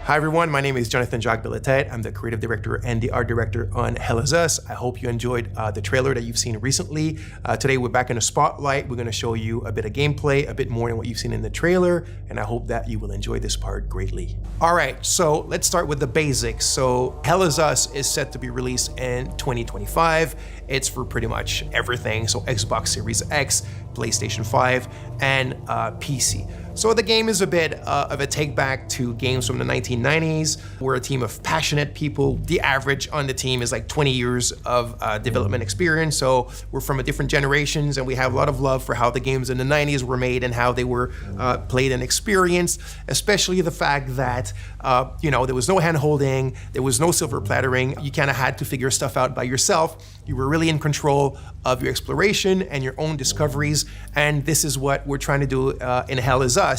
Hi everyone, my name is Jonathan Jacques-Belletete. I'm the creative director and the art director on Hell Is Us. I hope you enjoyed the trailer that you've seen recently. Today we're back in the spotlight. We're going to show you a bit of gameplay, a bit more than what you've seen in the trailer, and I hope that you will enjoy this part greatly. All right, so let's start with the basics. So Hell Is Us is set to be released in 2025. It's for pretty much everything, so Xbox Series X, PlayStation 5, and PC. So the game is a bit of a take back to games from the 1990s. We're a team of passionate people. The average on the team is like 20 years of development experience. So we're from a different generations and we have a lot of love for how the games in the 90s were made and how they were played and experienced, especially the fact that, there was no hand holding, there was no silver plattering. You kind of had to figure stuff out by yourself. You were really in control of your exploration and your own discoveries. And this is what we're trying to do in Hell Is Us.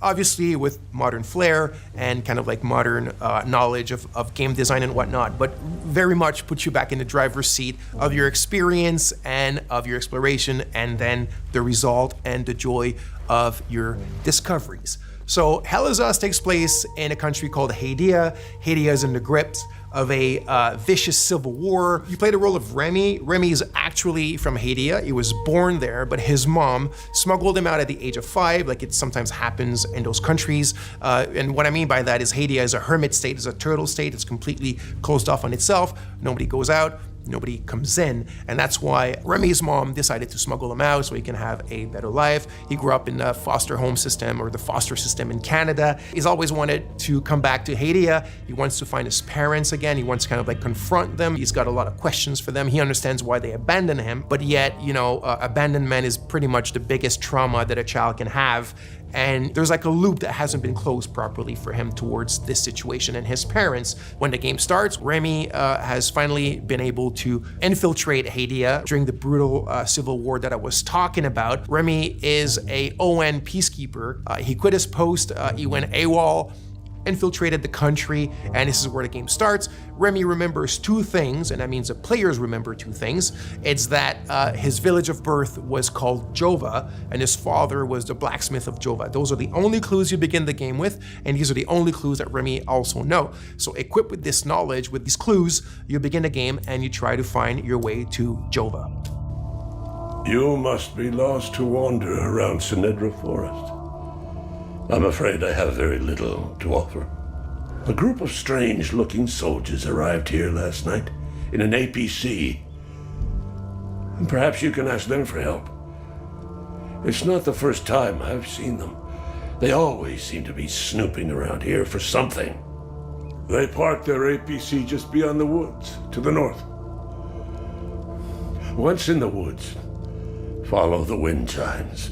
Obviously with modern flair and kind of like modern knowledge of game design and whatnot, but very much put you back in the driver's seat of your experience and of your exploration, and then the result and the joy of your discoveries. So Hell Is Us takes place in a country called Hadia. Hadia is in the grips of a vicious civil war. You play the role of Remy. Remy is actually from Hadia. He was born there, but his mom smuggled him out at the age of 5, like it sometimes happens in those countries. And what I mean by that is Hadia is a hermit state, is a turtle state. It's completely closed off on itself. Nobody goes out, nobody comes in. And that's why Remy's mom decided to smuggle him out so he can have a better life. He grew up in the foster home system, or the foster system in Canada. He's always wanted to come back to Hadia. He wants to find his parents again. He wants to kind of like confront them. He's got a lot of questions for them. He understands why they abandoned him, but yet, abandonment is pretty much the biggest trauma that a child can have. And there's like a loop that hasn't been closed properly for him towards this situation and his parents. When the game starts, Remy has finally been able to infiltrate Hadia during the brutal civil war that I was talking about. Remy is a ON peacekeeper. He quit his post, he went AWOL, infiltrated the country, and this is where the game starts. Remy remembers 2 things, and that means the players remember 2 things. It's that his village of birth was called Jova, and his father was the blacksmith of Jova. Those are the only clues you begin the game with, and these are the only clues that Remy also know. So equipped with this knowledge, with these clues, you begin the game and you try to find your way to Jova. You must be lost to wander around Sinedra Forest. I'm afraid I have very little to offer. A group of strange-looking soldiers arrived here last night in an APC. And perhaps you can ask them for help. It's not the first time I've seen them. They always seem to be snooping around here for something. They parked their APC just beyond the woods, to the north. Once in the woods, follow the wind chimes.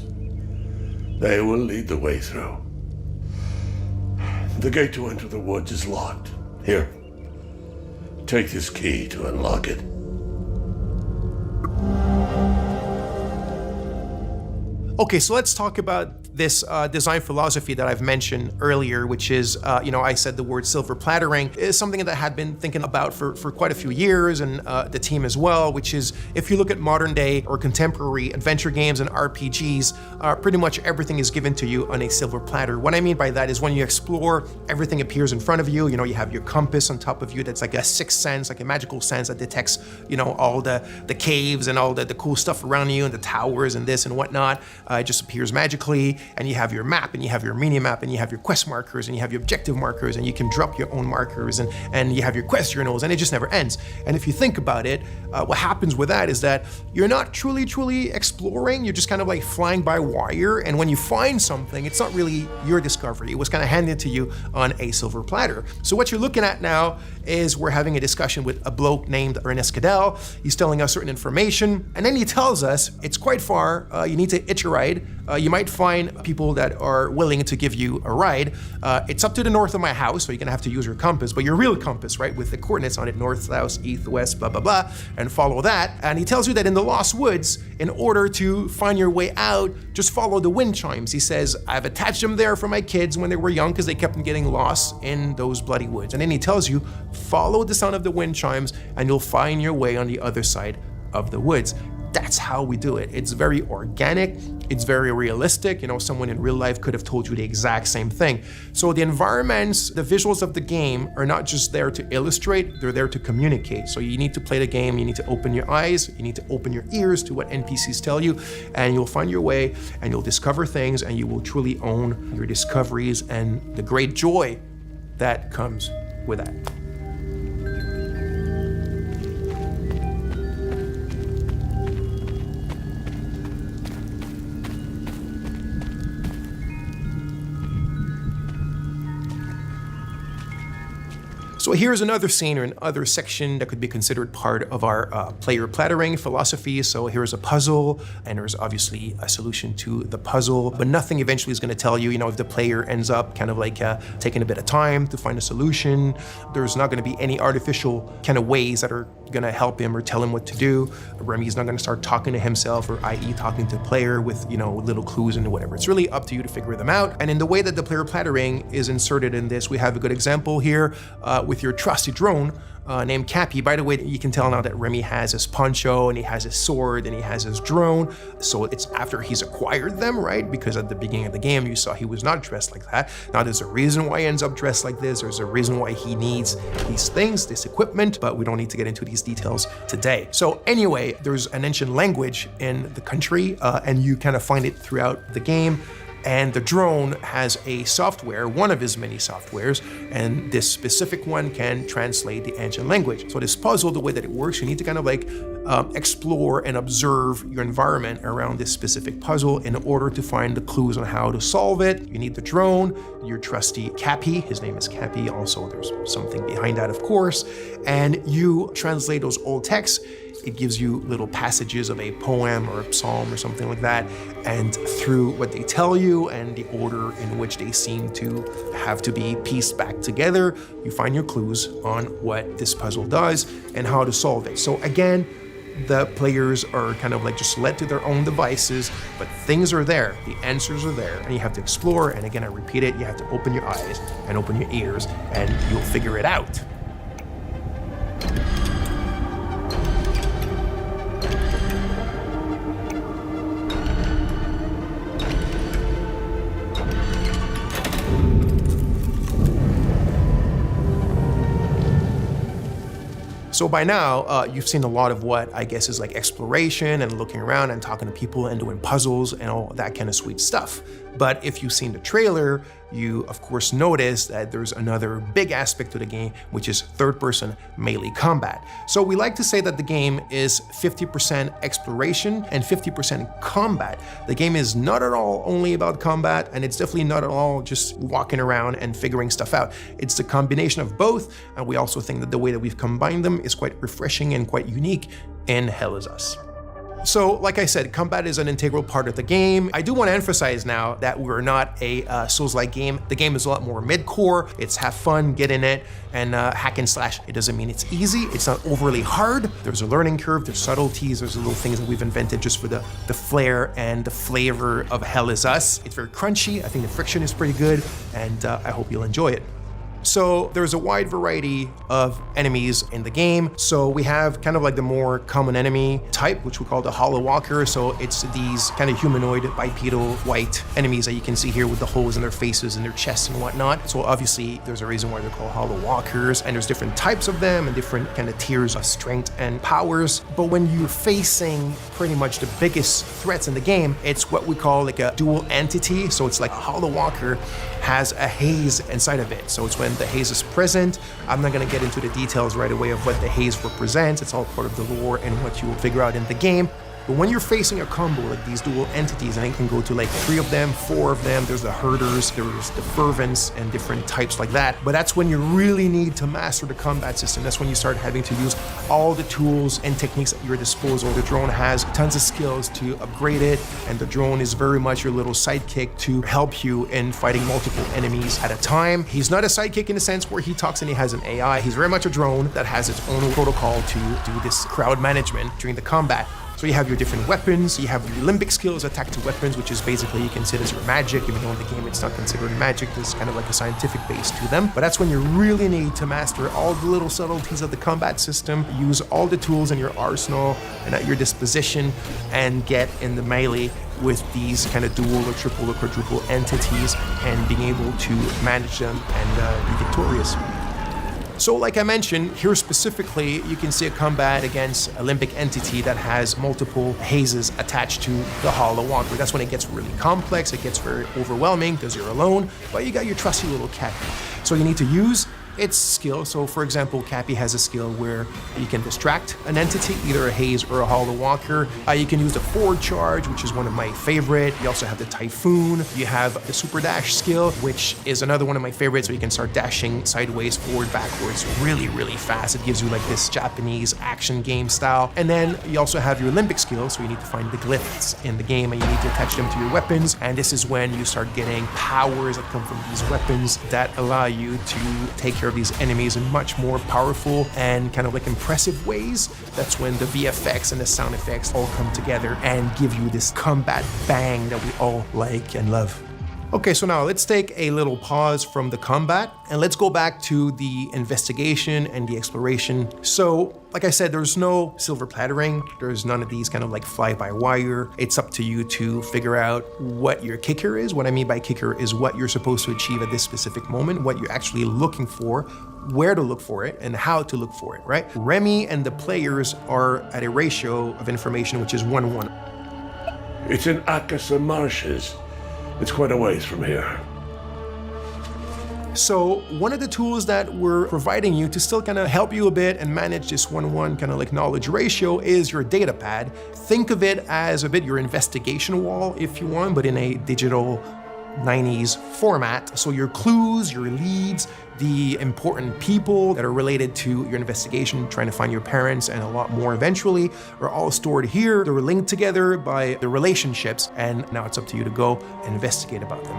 They will lead the way through. The gate to enter the woods is locked. Here, take this key to unlock it. Okay, so let's talk about this design philosophy that I've mentioned earlier, which is, I said the word silver plattering, is something that I had been thinking about for quite a few years, and the team as well, which is, if you look at modern day or contemporary adventure games and RPGs, pretty much everything is given to you on a silver platter. What I mean by that is when you explore, everything appears in front of you. You have your compass on top of you that's like a sixth sense, like a magical sense that detects, all the caves and all the cool stuff around you and the towers and this and whatnot. It just appears magically. And you have your map, and you have your mini map, and you have your quest markers, and you have your objective markers, and you can drop your own markers, and you have your quest journals, and it just never ends. And if you think about it, what happens with that is that you're not truly exploring. You're just kind of like flying by wire, and when you find something, it's not really your discovery. It was kind of handed to you on a silver platter. So what you're looking at now is we're having a discussion with a bloke named Ernest Cadell. He's telling us certain information, and then he tells us it's quite far. You need to hitch a ride. You might find people that are willing to give you a ride. It's up to the north of my house, so you're gonna have to use your compass, but your real compass, right, with the coordinates on it, north, south, east, west, blah, blah, blah, and follow that. And he tells you that in the Lost Woods, in order to find your way out, just follow the wind chimes. He says, I've attached them there for my kids when they were young because they kept on getting lost in those bloody woods. And then he tells you, follow the sound of the wind chimes and you'll find your way on the other side of the woods. that's how we do it. It's very organic, it's very realistic. You know, someone in real life could have told you the exact same thing. So the environments, the visuals of the game are not just there to illustrate, they're there to communicate. So you need to play the game, you need to open your eyes, you need to open your ears to what NPCs tell you, and you'll find your way and you'll discover things, and you will truly own your discoveries and the great joy that comes with that. So here's another scene or another section that could be considered part of our player plattering philosophy. So here's a puzzle, and there's obviously a solution to the puzzle, but nothing eventually is going to tell you, you know, if the player ends up kind of like taking a bit of time to find a solution. There's not going to be any artificial kind of ways that are going to help him or tell him what to do. Remy's not going to start talking to himself, or i.e. talking to the player with, you know, little clues and whatever. It's really up to you to figure them out. And in the way that the player plattering is inserted in this, we have a good example here with your trusty drone named Cappy. By the way, you can tell now that Remy has his poncho and he has his sword and he has his drone. So it's after he's acquired them, right? Because at the beginning of the game, you saw he was not dressed like that. Now there's a reason why he ends up dressed like this. There's a reason why he needs these things, this equipment, but we don't need to get into these details today. So anyway, there's an ancient language in the country and you kind of find it throughout the game. And the drone has a software, one of his many softwares, and this specific one can translate the ancient language. So this puzzle, the way that it works, you need to kind of like explore and observe your environment around this specific puzzle in order to find the clues on how to solve it. You need the drone, your trusty Cappy, his name is Cappy, also there's something behind that of course, and you translate those old texts. It gives you little passages of a poem or a psalm or something like that, and through what they tell you and the order in which they seem to have to be pieced back together, you find your clues on what this puzzle does and how to solve it. So again, the players are kind of like just led to their own devices, but things are there, the answers are there, and you have to explore. And again, I repeat it, you have to open your eyes and open your ears, and you'll figure it out. So by now, you've seen a lot of what I guess is like exploration and looking around and talking to people and doing puzzles and all that kind of sweet stuff. But if you've seen the trailer, you of course notice that there's another big aspect to the game, which is third-person melee combat. So we like to say that the game is 50% exploration and 50% combat. The game is not at all only about combat, and it's definitely not at all just walking around and figuring stuff out. It's the combination of both, and we also think that the way that we've combined them is quite refreshing and quite unique in Hell Is Us. So, like I said, combat is an integral part of the game. I do want to emphasize now that we're not a Souls-like game. The game is a lot more mid-core. It's have fun, get in it, and hack and slash. It doesn't mean it's easy. It's not overly hard. There's a learning curve, there's subtleties, there's little things that we've invented just for the flair and the flavor of Hell Is Us. It's very crunchy. I think the friction is pretty good, and I hope you'll enjoy it. So there's a wide variety of enemies in the game. So we have kind of like the more common enemy type, which we call the Hollow Walker. So it's these kind of humanoid, bipedal, white enemies that you can see here with the holes in their faces and their chests and whatnot. So obviously there's a reason why they're called Hollow Walkers, and there's different types of them and different kind of tiers of strength and powers. But when you're facing pretty much the biggest threats in the game, it's what we call like a dual entity. So it's like a Hollow Walker has a haze inside of it. So it's when the haze is present. I'm not going to get into the details right away of what the haze represents. It's all part of the lore and what you will figure out in the game. But when you're facing a combo like these dual entities, and it can go to like 3 of them, 4 of them, there's the herders, there's the fervents, and different types like that. But that's when you really need to master the combat system. That's when you start having to use all the tools and techniques at your disposal. The drone has tons of skills to upgrade it, and the drone is very much your little sidekick to help you in fighting multiple enemies at a time. He's not a sidekick in the sense where he talks and he has an AI. He's very much a drone that has its own protocol to do this crowd management during the combat. So you have your different weapons, you have your limbic skills, attack to weapons, which is basically you consider as your magic, even though in the game it's not considered magic, there's kind of like a scientific base to them. But that's when you really need to master all the little subtleties of the combat system, use all the tools in your arsenal and at your disposition, and get in the melee with these kind of dual or triple or quadruple entities and being able to manage them and be victorious. So like I mentioned, here specifically, you can see a combat against a limbic entity that has multiple hazes attached to the Hollow Walker. That's when it gets really complex, it gets very overwhelming because you're alone, but you got your trusty little Cappy. So you need to use its skill. So for example, Cappy has a skill where you can distract an entity, either a haze or a Hollow Walker. You can use the forward charge, which is one of my favorite. You also have the Typhoon. You have the super dash skill, which is another one of my favorites. So you can start dashing sideways, forward, backwards, really, really fast. It gives you like this Japanese action game style. And then you also have your limbic skill. So you need to find the glyphs in the game and you need to attach them to your weapons. And this is when you start getting powers that come from these weapons that allow you to take care of these enemies in much more powerful and kind of like impressive ways. That's when the VFX and the sound effects all come together and give you this combat bang that we all like and love. Okay, so now let's take a little pause from the combat and let's go back to the investigation and the exploration. So, like I said, there's no silver plattering. There's none of these kind of like fly-by-wire. It's up to you to figure out what your kicker is. What I mean by kicker is what you're supposed to achieve at this specific moment, what you're actually looking for, where to look for it, and how to look for it, right? Remy and the players are at a ratio of information which is 1-1. It's in Akasa Marshes. It's quite a ways from here. So one of the tools that we're providing you to still kind of help you a bit and manage this 1-1 kind of like knowledge ratio is your data pad. Think of it as a bit your investigation wall if you want, but in a digital 90s format. So your clues, your leads, the important people that are related to your investigation, trying to find your parents and a lot more eventually, are all stored here. They're linked together by the relationships, and now it's up to you to go and investigate about them.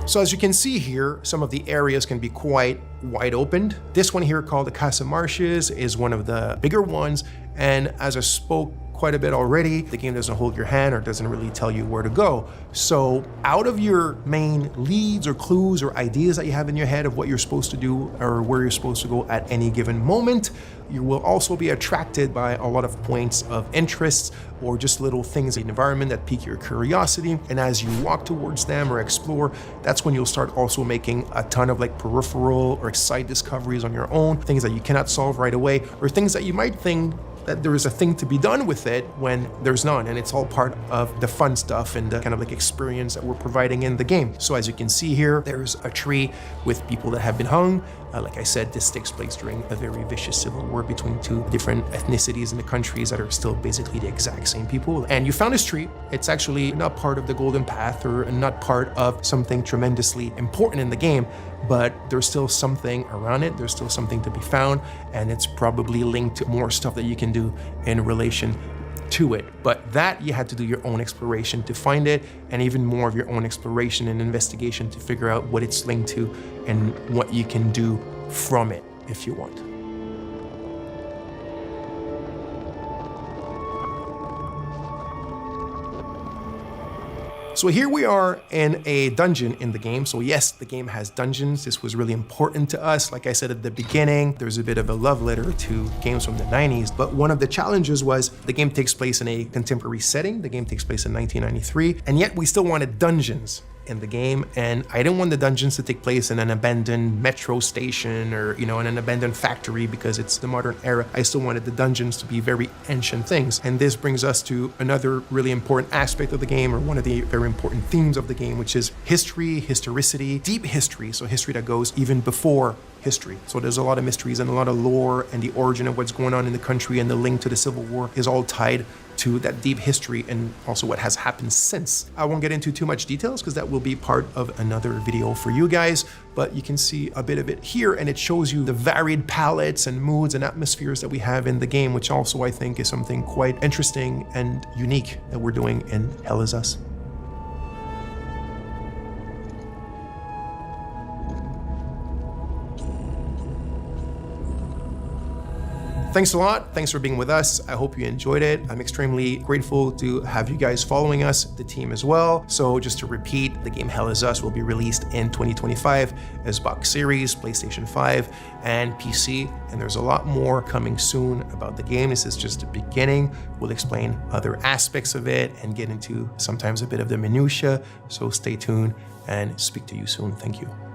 So as you can see here, some of the areas can be quite wide opened. This one here called the Casa Marshes is one of the bigger ones. And as I spoke quite a bit already, the game doesn't hold your hand or doesn't really tell you where to go. So out of your main leads or clues or ideas that you have in your head of what you're supposed to do or where you're supposed to go at any given moment, you will also be attracted by a lot of points of interest or just little things in the environment that pique your curiosity. And as you walk towards them or explore, that's when you'll start also making a ton of like peripheral or side discoveries on your own, things that you cannot solve right away, or things that you might think that there is a thing to be done with it when there's none, and it's all part of the fun stuff and the kind of like experience that we're providing in the game. So as you can see here, there's a tree with people that have been hung. Like I said, this takes place during a very vicious civil war between two different ethnicities in the countries that are still basically the exact same people. And you found this tree. It's actually not part of the Golden Path or not part of something tremendously important in the game, but there's still something around it. There's still something to be found, and it's probably linked to more stuff that you can do in relation to it. But that you had to do your own exploration to find it, and even more of your own exploration and investigation to figure out what it's linked to and what you can do from it if you want. So here we are in a dungeon in the game. So yes, the game has dungeons. This was really important to us. Like I said at the beginning, there's a bit of a love letter to games from the 90s, but one of the challenges was the game takes place in a contemporary setting. The game takes place in 1993, and yet we still wanted dungeons in the game, and I didn't want the dungeons to take place in an abandoned metro station or, you know, in an abandoned factory because it's the modern era. I still wanted the dungeons to be very ancient things. And this brings us to another really important aspect of the game, or one of the very important themes of the game, which is history, historicity, deep history. So history that goes even before history. So there's a lot of mysteries and a lot of lore, and the origin of what's going on in the country and the link to the Civil War is all tied to that deep history and also what has happened since. I won't get into too much details because that will be part of another video for you guys, but you can see a bit of it here, and it shows you the varied palettes and moods and atmospheres that we have in the game, which also I think is something quite interesting and unique that we're doing in Hell Is Us. Thanks a lot. Thanks for being with us. I hope you enjoyed it. I'm extremely grateful to have you guys following us, the team as well. So just to repeat, the game Hell Is Us will be released in 2025 as Xbox Series, PlayStation 5, and PC. And there's a lot more coming soon about the game. This is just the beginning. We'll explain other aspects of it and get into sometimes a bit of the minutia. So stay tuned and speak to you soon. Thank you.